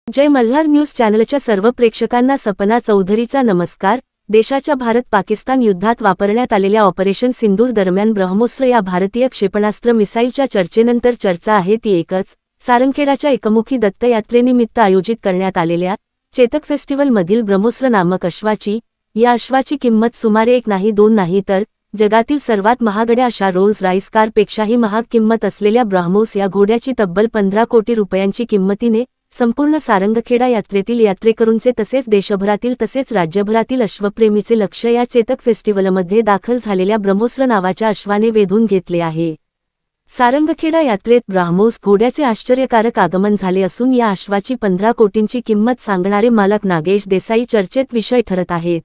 जय Malhar news चॅनलच्या सर्व प्रेक्षकांना सपना चौधरीचा नमस्कार। देशाच्या भारत-पाकिस्तान युद्धात वापरण्यात आलेल्या ऑपरेशन सिंदूर दरम्यान ब्रह्मोस्त्र या भारतीय क्षेपणास्त्र मिसाईलच्या चर्चेनंतर चर्चा आहे ती एकच। सारंगखेडाच्या एकमुखी दत्तयात्रेनिमित्त आयोजित करण्यात आलेल्या चेतक फेस्टिवलमधील ब्रह्मोस्त्र नामक अश्वाची किंमत सुमारे 1 नाही 2 नाही तर जगातील सर्वात महागड्या अशा रोल्स रॉइस कारपेक्षाही महाग किंमत असलेल्या ब्रह्मोस या घोड्याची तब्बल 15 कोटी रुपयांची किंमतीने संपूर्ण सारंगखेडा यात्रेतील यात्रेकरूंचे तसेच देशभरातील तसेच राज्यभरातील अश्वप्रेमीचे लक्ष या चेतक फेस्टिवलमध्ये दाखल झालेल्या ब्रह्मोस्त्र नावाच्या अश्वाने वेधून घेतले आहे। सारंगखेडा यात्रेत ब्रह्मोस घोड्याचे आश्चर्यकारक आगमन झाले असून या अश्वाची 15 कोटींची किंमत सांगणारे मालक नागेश देसाई चर्चेत विषय ठरत आहेत।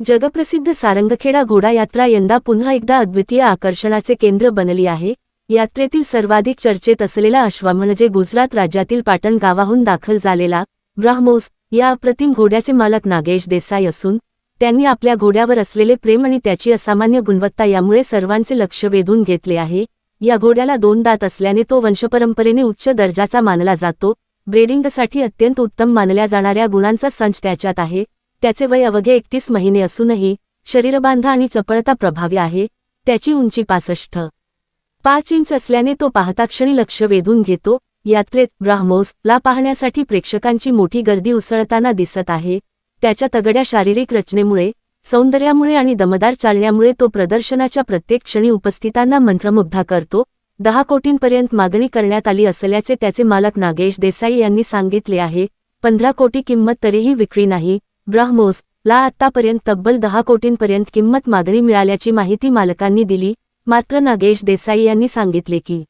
जगप्रसिद्ध सारंगखेडा घोडा यात्रा यंदा पुन्हा एकदा अद्वितीय आकर्षणाचे केंद्र बनली आहे। यात्रेतील सर्वाधिक चर्चेत असलेला अश्व म्हणजे गुजरात राज्यातील पाटण गावाहून दाखल झालेला ब्रह्मोस या अप्रतिम घोड्याचे मालक नागेश देसाई असून त्यांनी आपल्या घोड्यावर असलेले प्रेम आणि त्याची असामान्य गुणवत्ता यामुळे सर्वांचे लक्ष वेधून घेतले आहे। या घोड्याला 2 दात असल्याने तो वंशपरंपरेने उच्च दर्जाचा मानला जातो। ब्रीडिंगसाठी अत्यंत उत्तम मानल्या जाणाऱ्या गुणांचा संच त्याच्यात आहे। त्याचे वय अवघे 31 महिने असूनही शरीरबांधा आणि चपळता प्रभावी आहे। त्याची उंची 65 इंच असल्याने तो पाहताक्षणी लक्ष वेधून घेतो। यात्रेत ब्रह्मोस ला पाहण्यासाठी प्रेक्षकांची मोठी गर्दी उसळताना दिसत आहे। त्याच्या तगड्या शारीरिक रचनेमुळे सौंदर्यामुळे आणि दमदार चालण्यामुळे तो प्रदर्शनाच्या प्रत्येक क्षणी उपस्थितांना मंत्रमुग्ध करतो। 10 कोटींपर्यंत मागणी करण्यात आली असल्याचे त्याचे मालक नागेश देसाई यांनी सांगितले आहे। 15 कोटी किंमत तरीही विक्री नाही। ब्रह्मोस ला आतापर्यंत तब्बल 10 कोटींपर्यंत किंमत मागणी मिळाल्याची माहिती मालकांनी दिली। मात्र नागेश देसाई यांनी सांगितले की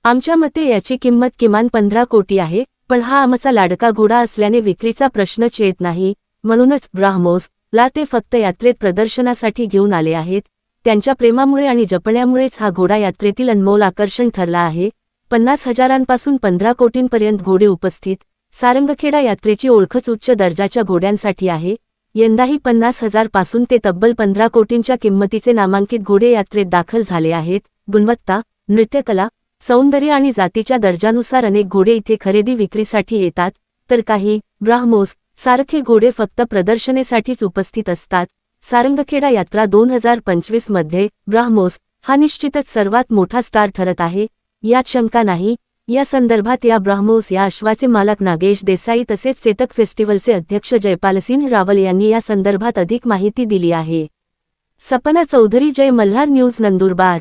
आमच्या मते याची किंमत किमान 15 कोटी आहे, पण हा आमचा लाडका घोडा असल्याने विक्रीचा प्रश्नच येत नाही। म्हणूनच ब्रह्मोस ला ते फक्त यात्रेत प्रदर्शनासाठी घेऊन आले आहेत। त्यांच्या प्रेमामुळे आणि जपण्यामुळेच हा घोडा यात्रेतील अनमोल आकर्षण ठरला आहे। 50,000पासून 15 कोटींपर्यंत घोडे उपस्थित सारंगखेडा यात्रेची ओळखच उच्च दर्जाच्या घोड्यांसाठी आहे। यंदाही 50,000पासून ते तब्बल 15 कोटींच्या किंमतीचे नामांकित घोडे यात्रेत दाखल झाले आहेत। गुणवत्ता, नृत्यकला, सौंदर्य आणि जातीच्या दर्जानुसार अनेक घोडे इथे खरेदी विक्रीसाठी येतात, तर काही ब्रह्मोस सारखे घोडे फक्त प्रदर्शनासाठीच उपस्थित असतात। सारंगखेडा यात्रा 2025 मध्ये ब्रह्मोस हा निश्चितच सर्वात मोठा स्टार ठरत आहे, यात शंका नाही। या संदर्भात या ब्रह्मोस या अश्वाचे मालक नागेश देसाई तसेच चेतक फेस्टिवलचे अध्यक्ष जयपालसिंह रावल यांनी या संदर्भात अधिक माहिती दिली आहे। सपना चौधरी, जय मल्हार न्यूज, नंदुरबार।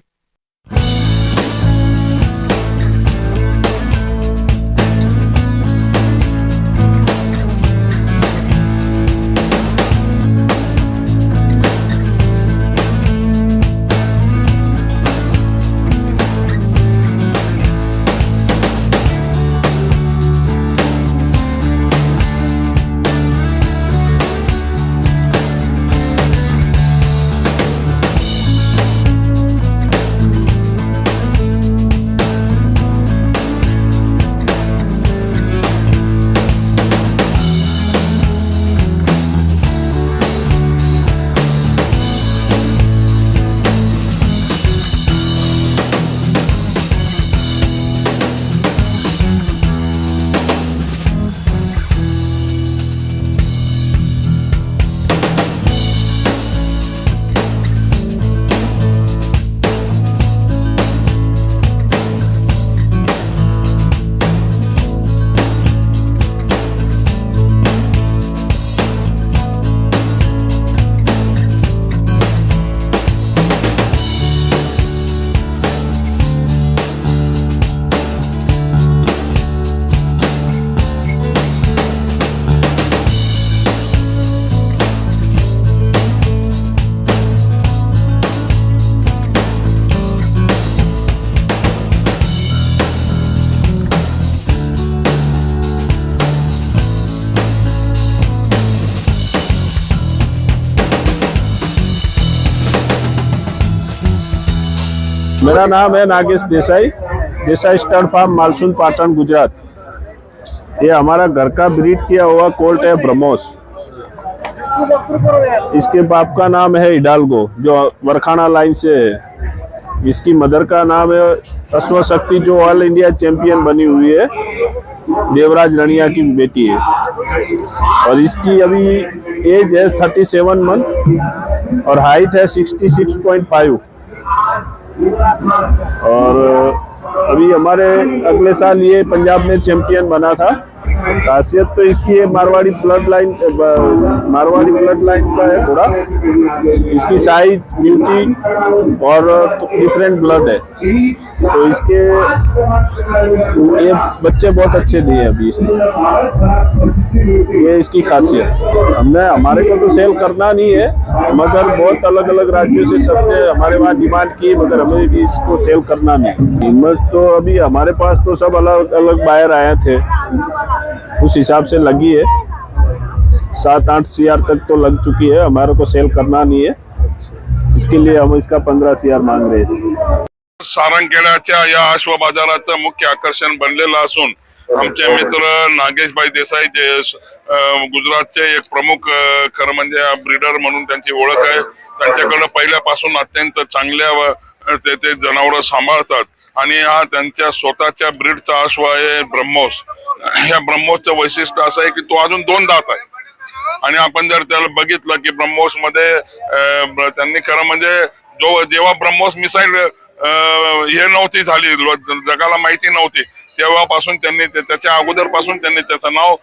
मेरा नाम है नागेश देसाई, देसाई स्टड फार्म, मालसून, पाटन, गुजरात। ये हमारा घर का ब्रीड किया हुआ कोल्ट है ब्रह्मोस। इसके बाप का नाम है हिडाल्गो, जो वरखाना लाइन से है। इसकी मदर का नाम है अश्वशक्ति, जो ऑल इंडिया चैंपियन बनी हुई है। देवराज रनिया की बेटी है और इसकी अभी एज है 37 मंथ और हाइट है 66.5 और अभी हमारे अगले साल ये पंजाब में चैंपियन बना था। खासियत तो इसकी है मारवाड़ी ब्लड लाइन का है थोड़ा, इसकी साइज ब्यूटी और डिफरेंट ब्लड है, तो इसके ये बच्चे बहुत अच्छे दिए अभी इसने, ये इसकी खासियत। हमने हमारे को तो सेल करना नहीं है मगर बहुत अलग अलग राज्यों से सबने हमारे वहाँ डिमांड की, मगर हमें भी इसको सेल करना नहीं। कीमत तो अभी हमारे पास तो सब अलग अलग बायर आए थे, उस हिसाब से लगी है 7-8 CR तक तो लग चुकी है। हमारे को सेल करना नहीं है, इसके लिए हम इसका 15 CR मांग रहे थे। सारंगखेड्याच्या या अश्व बाजाराचं मुख्य आकर्षण बनलेलं असून आमचे मित्र नागेशभाई देसाई जे गुजरातचे एक प्रमुख खरं म्हणजे ब्रीडर म्हणून त्यांची ओळख आहे। त्यांच्याकडे पहिल्यापासून अत्यंत चांगल्या ते जनावरं सांभाळतात आणि हा त्यांच्या स्वतःच्या ब्रीडचा अश्व आहे ब्रह्मोस। या ब्रह्मोसचं वैशिष्ट्य असं आहे की तो अजून 2 दात आहे आणि आपण जर त्याला बघितलं की ब्रह्मोस मध्ये त्यांनी खरं म्हणजे जेव्हा ब्रह्मोस मिसाईल हे नव्हती झाली, जगाला माहिती नव्हती, तेव्हापासून त्यांनी त्याच्या अगोदरपासून त्यांनी त्याचं नाव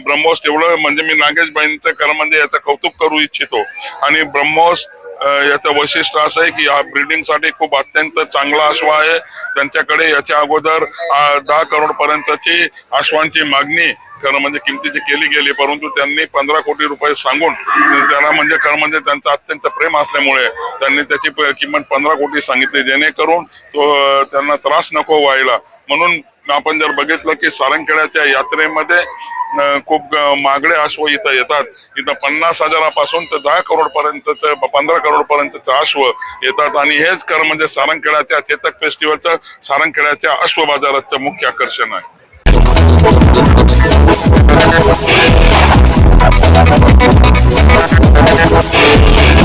ब्रह्मोस ठेवलं। म्हणजे मी नागेशबाईंचं खरं म्हणजे याचं कौतुक करू इच्छितो। आणि ब्रह्मोस याचं वैशिष्ट्य असं आहे की हा ब्रीडिंग साठी खूप अत्यंत चांगला अश्व आहे। त्यांच्याकडे याच्या अगोदर 10 करोड पर्यंतची अश्वांची मागणी खरं म्हणजे किमतीची केली गेली, परंतु त्यांनी 15 कोटी रुपये सांगून त्याला म्हणजे खरं म्हणजे त्यांचं अत्यंत प्रेम असल्यामुळे त्यांनी त्याची किंमत 15 कोटी सांगितली, जेणेकरून तो त्यांना त्रास नको व्हायला। म्हणून आपण जर बघितलं की सारंगखेड्याच्या यात्रेमध्ये खूप मागळे अश्व इथं येतात। इथं 50,000पासून तर 10 करोड पर्यंतचं 15 करोड पर्यंतचं अश्व येतात आणि हेच खरं म्हणजे सारंगखेड्याच्या चेतक फेस्टिवलचं सारंगखेड्याच्या अश्व बाजाराचं मुख्य आकर्षण आहे। We'll be right back.